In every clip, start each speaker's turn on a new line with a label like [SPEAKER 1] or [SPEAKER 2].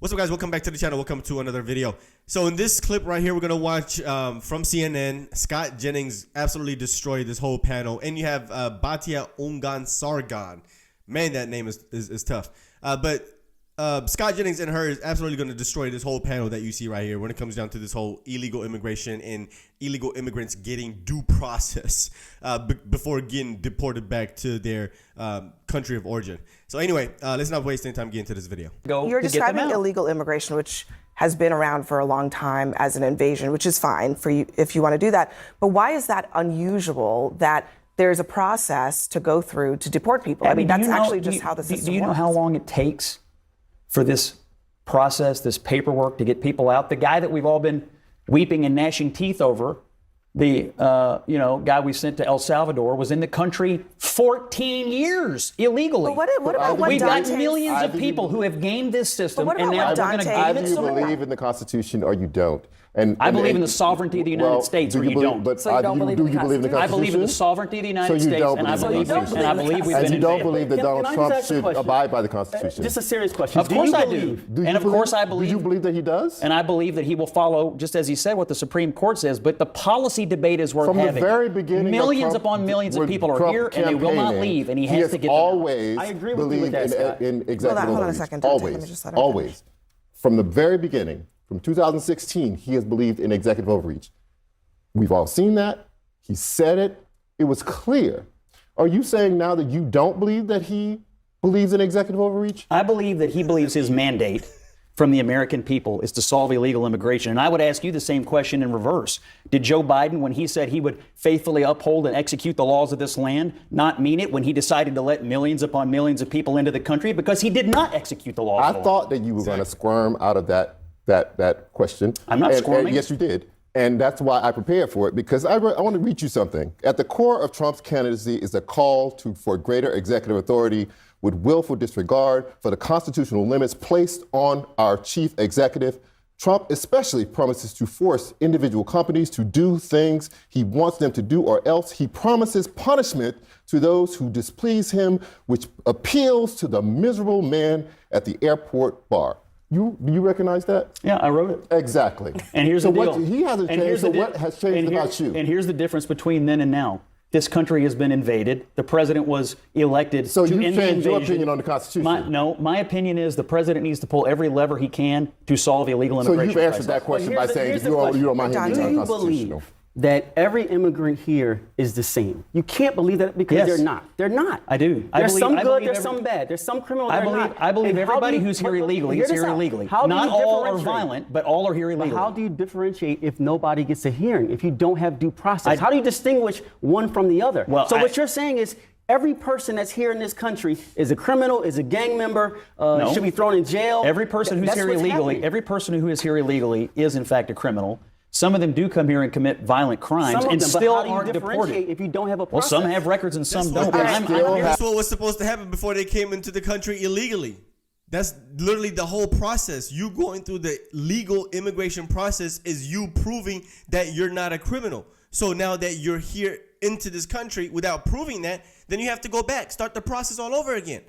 [SPEAKER 1] What's up, guys? Welcome back to the channel. Welcome to another video. So in this clip right here, we're going to watch from CNN, Scott Jennings absolutely destroyed this whole panel. And you have Batia Ungan Sargon. Man, that name is tough. But Scott Jennings and her is absolutely going to destroy this whole panel that you see right here when it comes down to this whole illegal immigration and illegal immigrants getting due process before getting deported back to their country of origin. So anyway, let's not waste any time getting into this video.
[SPEAKER 2] You're describing illegal immigration, which has been around for a long time, as an invasion, which is fine for you if you want to do that. But why is that unusual that there's a process to go through to deport people? I mean, that's actually just how the system works.
[SPEAKER 3] Do you know how long it takes for this process, this paperwork to get people out? The guy that we've all been weeping and gnashing teeth over, the guy we sent to El Salvador, was in the country 14 years illegally.
[SPEAKER 2] But what about what
[SPEAKER 3] We've got
[SPEAKER 2] Dante's-
[SPEAKER 3] millions of people who have gamed this system,
[SPEAKER 2] what
[SPEAKER 3] and
[SPEAKER 2] about
[SPEAKER 3] now
[SPEAKER 2] what
[SPEAKER 3] we're going to
[SPEAKER 2] Dante-
[SPEAKER 3] give it
[SPEAKER 4] You
[SPEAKER 3] some more.
[SPEAKER 4] believe in the Constitution or you don't.
[SPEAKER 3] I believe in the sovereignty of the United States, or you don't.
[SPEAKER 4] But
[SPEAKER 5] So you don't believe in the
[SPEAKER 4] do you believe in the
[SPEAKER 5] Constitution?
[SPEAKER 3] I
[SPEAKER 4] Constitution?
[SPEAKER 3] believe in the sovereignty of the United
[SPEAKER 4] So you
[SPEAKER 3] States,
[SPEAKER 4] don't
[SPEAKER 3] and I
[SPEAKER 4] believe in the
[SPEAKER 3] believe, and I believe we've
[SPEAKER 4] And
[SPEAKER 3] been
[SPEAKER 4] you don't
[SPEAKER 3] invaded.
[SPEAKER 4] believe that Donald
[SPEAKER 5] Can I
[SPEAKER 4] Trump
[SPEAKER 5] just ask a
[SPEAKER 4] should
[SPEAKER 5] question?
[SPEAKER 4] abide by the Constitution?
[SPEAKER 5] Just a serious question.
[SPEAKER 3] Of course I do.
[SPEAKER 5] believe-
[SPEAKER 3] And of course I believe.
[SPEAKER 4] Do you believe that he does?
[SPEAKER 3] And I believe that he will follow, just as he said, what the Supreme Court says. But the policy debate is worth
[SPEAKER 4] From the
[SPEAKER 3] having.
[SPEAKER 4] very beginning,
[SPEAKER 3] millions
[SPEAKER 4] of Trump,
[SPEAKER 3] upon millions of
[SPEAKER 4] when
[SPEAKER 3] people are
[SPEAKER 4] Trump
[SPEAKER 3] here, and they will not
[SPEAKER 4] campaigning,
[SPEAKER 3] leave, and he has to get them out.
[SPEAKER 4] always
[SPEAKER 5] I agree with you
[SPEAKER 4] believed
[SPEAKER 5] with that, Scott.
[SPEAKER 4] in executive
[SPEAKER 2] Hold on a
[SPEAKER 4] overreach.
[SPEAKER 2] second, Dante. Let me
[SPEAKER 4] Always,
[SPEAKER 2] just let him finish.
[SPEAKER 4] always. From the very beginning, from 2016, he has believed in executive overreach. We've all seen that. He said it. It was clear. Are you saying now that you don't believe that he believes in executive overreach?
[SPEAKER 3] I believe that he believes his mandate from the American people is to solve illegal immigration. And I would ask you the same question in reverse. Did Joe Biden, when he said he would faithfully uphold and execute the laws of this land, not mean it when he decided to let millions upon millions of people into the country? Because he did not execute the laws.
[SPEAKER 4] I thought that you were going to squirm out of that question.
[SPEAKER 3] I'm not squirming.
[SPEAKER 4] And yes, you did. And that's why I prepared for it, because I want to read you something. At the core of Trump's candidacy is a call for greater executive authority with willful disregard for the constitutional limits placed on our chief executive. Trump especially promises to force individual companies to do things he wants them to do, or else he promises punishment to those who displease him, which appeals to the miserable man at the airport bar. Do you recognize that?
[SPEAKER 3] Yeah, I wrote it.
[SPEAKER 4] Exactly.
[SPEAKER 3] And here's the deal.
[SPEAKER 4] He hasn't changed, so what has changed about you?
[SPEAKER 3] And here's the difference between then and now. This country has been invaded. The president was elected
[SPEAKER 4] So
[SPEAKER 3] to
[SPEAKER 4] you
[SPEAKER 3] end the
[SPEAKER 4] changed your
[SPEAKER 3] invasion.
[SPEAKER 4] opinion on the Constitution?
[SPEAKER 3] My opinion is the president needs to pull every lever he can to solve illegal
[SPEAKER 4] So
[SPEAKER 3] immigration.
[SPEAKER 4] you've answered that question by saying you don't mind him being unconstitutional.
[SPEAKER 5] That every immigrant here is the same. You can't believe that because
[SPEAKER 3] Yes.
[SPEAKER 5] they're not. They're not.
[SPEAKER 3] I do.
[SPEAKER 5] There's some
[SPEAKER 3] I
[SPEAKER 5] good,
[SPEAKER 3] believe
[SPEAKER 5] there's
[SPEAKER 3] every-
[SPEAKER 5] some bad. There's some criminal,
[SPEAKER 3] I
[SPEAKER 5] they're
[SPEAKER 3] believe,
[SPEAKER 5] not.
[SPEAKER 3] I believe
[SPEAKER 5] And how
[SPEAKER 3] everybody
[SPEAKER 5] do you-
[SPEAKER 3] who's here illegally
[SPEAKER 5] hear
[SPEAKER 3] is
[SPEAKER 5] this
[SPEAKER 3] here
[SPEAKER 5] out.
[SPEAKER 3] illegally.
[SPEAKER 5] How do
[SPEAKER 3] Not
[SPEAKER 5] you
[SPEAKER 3] all are
[SPEAKER 5] differentiate?
[SPEAKER 3] violent, but all are here
[SPEAKER 5] But
[SPEAKER 3] illegally.
[SPEAKER 5] how do you differentiate if nobody gets a hearing, if you don't have due process? How do you distinguish one from the other?
[SPEAKER 3] Well,
[SPEAKER 5] so what you're saying is every person that's here in this country is a criminal, is a gang member, should be thrown in jail.
[SPEAKER 3] Every person who's
[SPEAKER 5] That's
[SPEAKER 3] here
[SPEAKER 5] what's
[SPEAKER 3] illegally,
[SPEAKER 5] happening.
[SPEAKER 3] every person who is here illegally is in fact a criminal. Some of them do come here and commit violent crimes
[SPEAKER 5] Some of
[SPEAKER 3] and
[SPEAKER 5] them,
[SPEAKER 3] still
[SPEAKER 5] but how do you
[SPEAKER 3] aren't
[SPEAKER 5] differentiate
[SPEAKER 3] deported.
[SPEAKER 5] if you don't have a
[SPEAKER 3] Well,
[SPEAKER 5] process?
[SPEAKER 3] some have records and some don't.
[SPEAKER 4] what-
[SPEAKER 3] But I'm here.
[SPEAKER 1] That's what was supposed to happen before they came into the country illegally. That's literally the whole process. You going through the legal immigration process is you proving that you're not a criminal. So now that you're here into this country without proving that, then you have to go back, start the process all over again.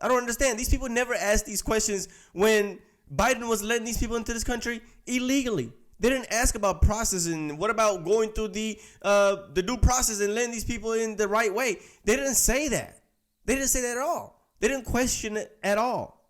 [SPEAKER 1] I don't understand. These people never asked these questions when Biden was letting these people into this country illegally. They didn't ask about process and what about going through the due process and letting these people in the right way. They didn't say that. They didn't say that at all. They didn't question it at all.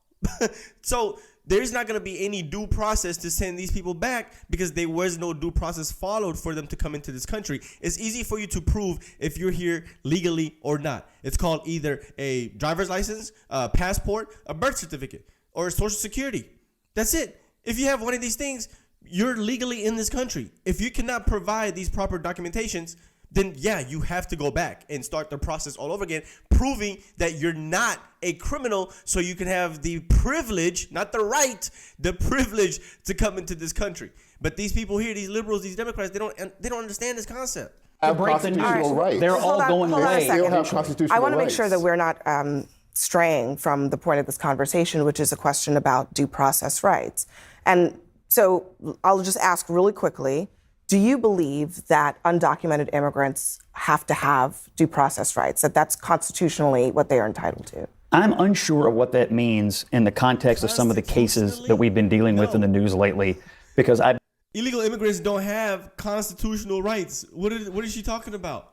[SPEAKER 1] So there's not going to be any due process to send these people back because there was no due process followed for them to come into this country. It's easy for you to prove if you're here legally or not. It's called either a driver's license, a passport, a birth certificate, or social security. That's it. If you have one of these things, you're legally in this country. If you cannot provide these proper documentations, then yeah, you have to go back and start the process all over again, proving that you're not a criminal so you can have the privilege, not the right, the privilege to come into this country. But these people here, these liberals, these Democrats, they don't understand this concept.
[SPEAKER 4] Have
[SPEAKER 3] break the news.
[SPEAKER 4] constitutional rights.
[SPEAKER 3] They're all going
[SPEAKER 2] hold on a
[SPEAKER 3] away.
[SPEAKER 2] second.
[SPEAKER 4] Still have constitutional
[SPEAKER 2] I want to make
[SPEAKER 4] rights.
[SPEAKER 2] sure that we're not straying from the point of this conversation, which is a question about due process rights. And so I'll just ask really quickly, do you believe that undocumented immigrants have to have due process rights, that that's constitutionally what they are entitled to?
[SPEAKER 3] I'm unsure of what that means in the context of some of the cases that we've been dealing with in the news lately, because
[SPEAKER 1] illegal immigrants don't have constitutional rights. What is she talking about?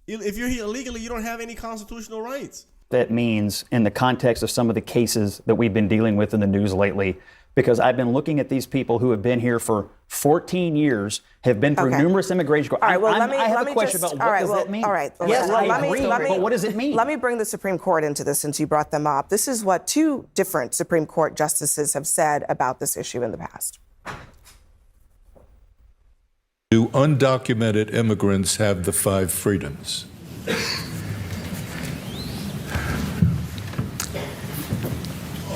[SPEAKER 1] If you're here illegally, you don't have any constitutional rights.
[SPEAKER 3] That means in the context of some of the cases that we've been dealing with in the news lately, because I've been looking at these people who have been here for 14 years, have been through numerous immigration.
[SPEAKER 2] All right, well,
[SPEAKER 3] I have a question about what does that mean?
[SPEAKER 2] All right.
[SPEAKER 3] Yes,
[SPEAKER 2] I
[SPEAKER 3] agree, but what does it mean?
[SPEAKER 2] Let me bring the Supreme Court into this since you brought them up. This is what 2 different Supreme Court justices have said about this issue in the past.
[SPEAKER 6] Do undocumented immigrants have the 5 freedoms?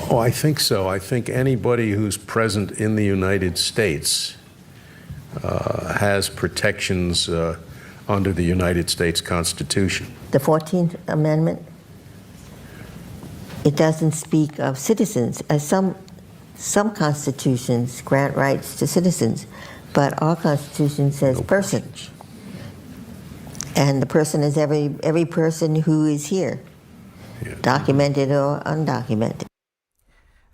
[SPEAKER 6] Oh, I think so. I think anybody who's present in the United States has protections under the United States Constitution.
[SPEAKER 7] The 14th Amendment, it doesn't speak of citizens. Some constitutions grant rights to citizens, but our Constitution says person. And the person is every person who is here, documented or undocumented.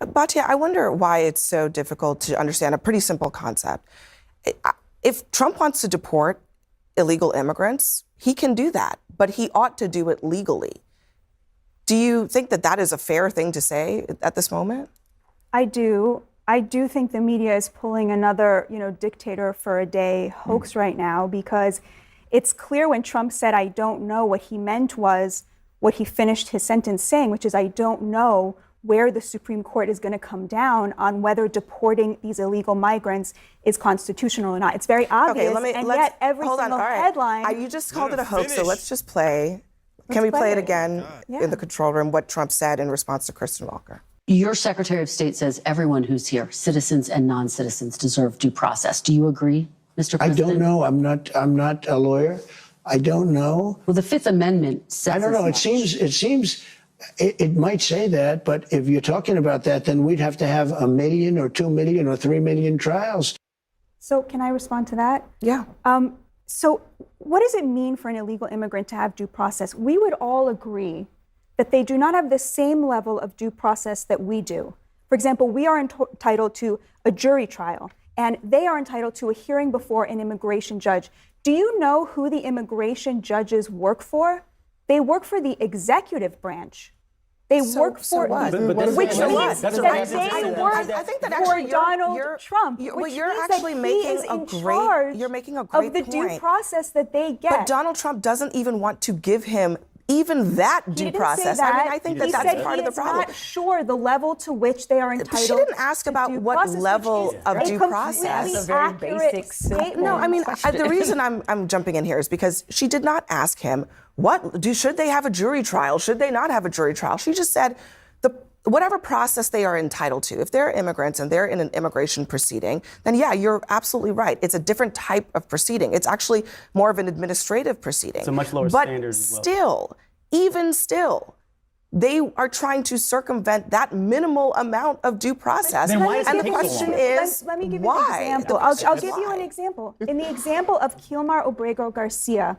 [SPEAKER 2] Batya, I wonder why it's so difficult to understand a pretty simple concept. If Trump wants to deport illegal immigrants, he can do that, but he ought to do it legally. Do you think that that is a fair thing to say at this moment?
[SPEAKER 8] I do. I do think the media is pulling another, dictator for a day hoax right now, because it's clear when Trump said, I don't know, what he meant was what he finished his sentence saying, which is, I don't know where the Supreme Court is going to come down on whether deporting these illegal migrants is constitutional or not. It's very obvious, yet every single headline...
[SPEAKER 2] You just called it a hoax, so let's just play. Can we play it again in the control room, what Trump said in response to Kristen Walker?
[SPEAKER 9] Your Secretary of State says everyone who's here, citizens and non-citizens, deserve due process. Do you agree, Mr. President?
[SPEAKER 10] I don't know. I'm not a lawyer. I don't know.
[SPEAKER 9] Well, the Fifth Amendment says...
[SPEAKER 10] I don't know. It seems it might say that, but if you're talking about that, then we'd have to have 1 million or 2 million or 3 million trials.
[SPEAKER 8] So can I respond to that?
[SPEAKER 2] Yeah.
[SPEAKER 8] So what does it mean for an illegal immigrant to have due process? We would all agree that they do not have the same level of due process that we do. For example, we are entitled to a jury trial, and they are entitled to a hearing before an immigration judge. Do you know who the immigration judges work for? They work for the executive branch. They work for
[SPEAKER 2] what?
[SPEAKER 8] Which means that they work for Donald Trump.
[SPEAKER 2] You're actually making a great
[SPEAKER 8] of the due process that they get.
[SPEAKER 2] But Donald Trump doesn't even want to give him even that due process. I think that's part of the problem.
[SPEAKER 8] He said he is not sure the level to which they are entitled.
[SPEAKER 2] She didn't ask about what level of due process.
[SPEAKER 8] That's a very basic statement.
[SPEAKER 2] No, I mean, the reason I'm jumping in here is because she did not ask him, should they have a jury trial? Should they not have a jury trial? She just said, whatever process they are entitled to. If they're immigrants and they're in an immigration proceeding, then yeah, you're absolutely right. It's a different type of proceeding. It's actually more of an administrative proceeding.
[SPEAKER 5] It's a much lower standard as well.
[SPEAKER 2] Even still, they are trying to circumvent that minimal amount of due process.
[SPEAKER 3] Then why does
[SPEAKER 2] and
[SPEAKER 3] it
[SPEAKER 2] the
[SPEAKER 3] take so
[SPEAKER 2] question
[SPEAKER 3] long?
[SPEAKER 2] is,
[SPEAKER 8] let me give
[SPEAKER 2] why?
[SPEAKER 8] you an example. I'll give you an example. In the example of Kilmar Obrego Garcia,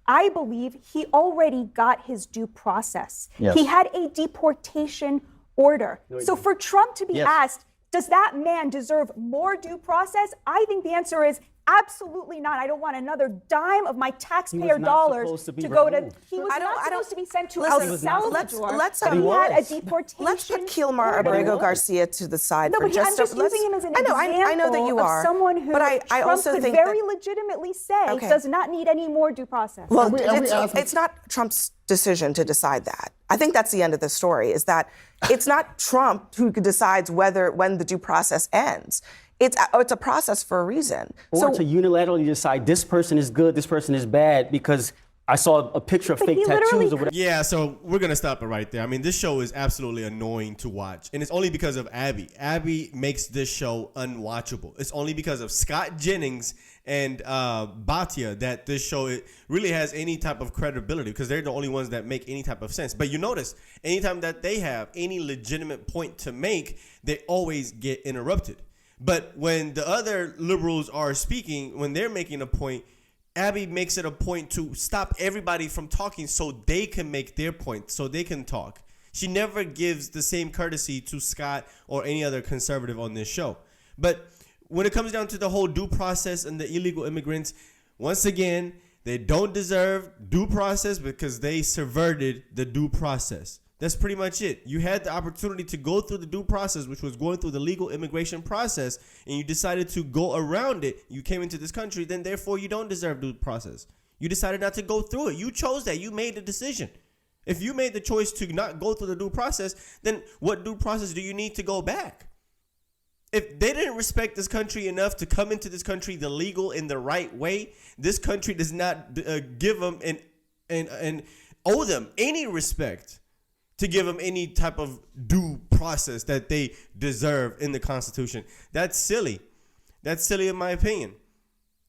[SPEAKER 8] I believe he already got his due process.
[SPEAKER 3] Yes.
[SPEAKER 8] He had a deportation order. So for Trump to be asked, does that man deserve more due process? I think the answer is absolutely not. I don't want another dime of my taxpayer dollars to go to. He was not supposed to be sent to El Salvador. He had a deportation.
[SPEAKER 2] Let's put Kilmar Abrego Garcia to the side for just
[SPEAKER 8] I'm just using him as an example
[SPEAKER 2] I know that you are.
[SPEAKER 8] Of someone who
[SPEAKER 2] I
[SPEAKER 8] Trump
[SPEAKER 2] also
[SPEAKER 8] could
[SPEAKER 2] think
[SPEAKER 8] very legitimately say does not need any more due process.
[SPEAKER 2] Well, it's not Trump's decision to decide that. I think that's the end of the story, is that it's not Trump who decides when the due process ends. It's a process for a reason.
[SPEAKER 5] Or to unilaterally decide this person is good, this person is bad, because I saw a picture of fake tattoos or whatever.
[SPEAKER 1] Yeah, so we're going to stop it right there. I mean, this show is absolutely annoying to watch. And it's only because of Abby. Abby makes this show unwatchable. It's only because of Scott Jennings and Batya that this show really has any type of credibility, because they're the only ones that make any type of sense. But you notice, anytime that they have any legitimate point to make, they always get interrupted. But when the other liberals are speaking, when they're making a point, Abby makes it a point to stop everybody from talking so they can make their point, so they can talk. She never gives the same courtesy to Scott or any other conservative on this show. But when it comes down to the whole due process and the illegal immigrants, once again, they don't deserve due process because they subverted the due process. That's pretty much it. You had the opportunity to go through the due process, which was going through the legal immigration process, and you decided to go around it. You came into this country, then therefore you don't deserve due process. You decided not to go through it. You chose that. You made the decision. If you made the choice to not go through the due process, then what due process do you need to go back? If they didn't respect this country enough to come into this country the legal in the right way, this country does not give them and owe them any respect to give them any type of due process that they deserve in the Constitution. That's silly. That's silly in my opinion.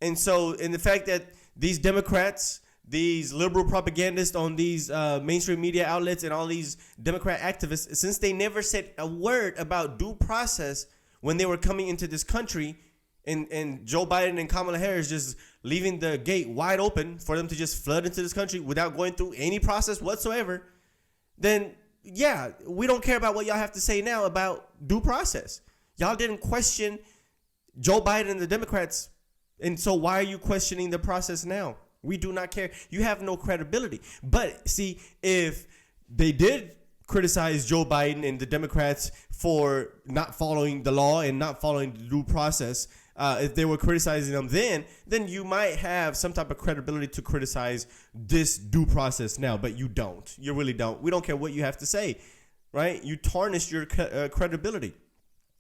[SPEAKER 1] And so, in the fact that these Democrats, these liberal propagandists on these mainstream media outlets and all these Democrat activists, since they never said a word about due process when they were coming into this country, and Joe Biden and Kamala Harris just leaving the gate wide open for them to just flood into this country without going through any process whatsoever, then yeah, we don't care about what y'all have to say now about due process. Y'all didn't question Joe Biden and the Democrats, and so why are you questioning the process now? We do not care. You have no credibility. But see, if they did criticize Joe Biden and the Democrats for not following the law and not following the due process, if they were criticizing them then you might have some type of credibility to criticize this due process now, but you don't. You really don't. We don't care what you have to say, right? You tarnish your credibility,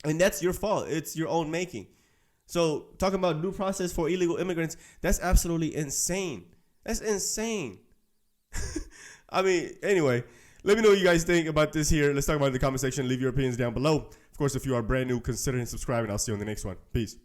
[SPEAKER 1] and that's your fault. It's your own making. So talking about due process for illegal immigrants, that's absolutely insane. That's insane. I mean, anyway, let me know what you guys think about this here. Let's talk about it in the comment section. Leave your opinions down below. Of course, if you are brand new, consider subscribing. I'll see you on the next one. Peace.